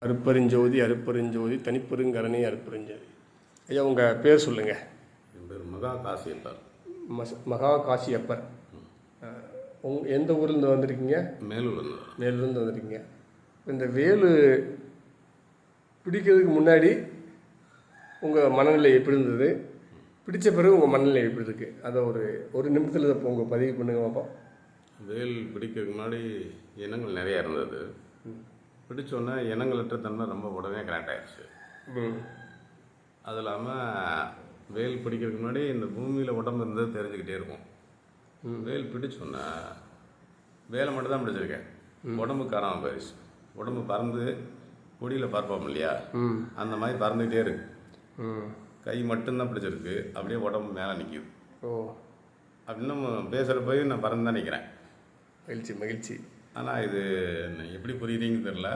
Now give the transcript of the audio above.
அருப்பெருஞ்சோதி அருப்பெருஞ்சோதி தனிப்பெருங்கருணை அருப்பெருஞ்சோதி. ஐயா உங்கள் பேர் சொல்லுங்கள். என் பேர் மகா காசியப்பர். மகா காசியப்பர். எந்த ஊர்லேருந்து வந்திருக்கீங்க? மேலூர்லேருந்து வந்திருக்கீங்க. இந்த வேலு பிடிக்கிறதுக்கு முன்னாடி உங்கள் மனநிலை எப்படி இருந்தது, பிடித்த பிறகு உங்கள் மனநிலை எப்படி இருக்குது, அதை ஒரு நிமிஷத்தில் இப்போ உங்கள் பதிவு பண்ணுங்க பார்ப்போம். வேல் பிடிக்கிறதுக்கு முன்னாடி எண்ணங்கள் நிறையா இருந்தது. பிடிச்சோன்னே எண்ணங்களற்ற தன்மை ரொம்ப உடனே கனெக்ட் ஆகிடுச்சு. அது இல்லாமல் வேல் பிடிக்கிறதுக்கு முன்னாடி இந்த பூமியில் உடம்பு இருந்தது தெரிஞ்சுக்கிட்டே இருக்கும். வேல் பிடிச்சோன்னே வேலை மட்டும் தான் பிடிச்சிருக்கேன், உடம்பு காணாமல் போயிடுச்சு. உடம்பு பறந்து கொடியில் பறப்போம் இல்லையா, அந்த மாதிரி பறந்துக்கிட்டே இருக்கு. கை மட்டும்தான் பிடிச்சிருக்கு, அப்படியே உடம்பு மேலே நிற்கிது. அப்படின்னு பேசுகிற போய் நான் பறந்து தான் நிற்கிறேன். மகிழ்ச்சி. ஆனால் இது எப்படி புரியுறீங்கன்னு தெரில.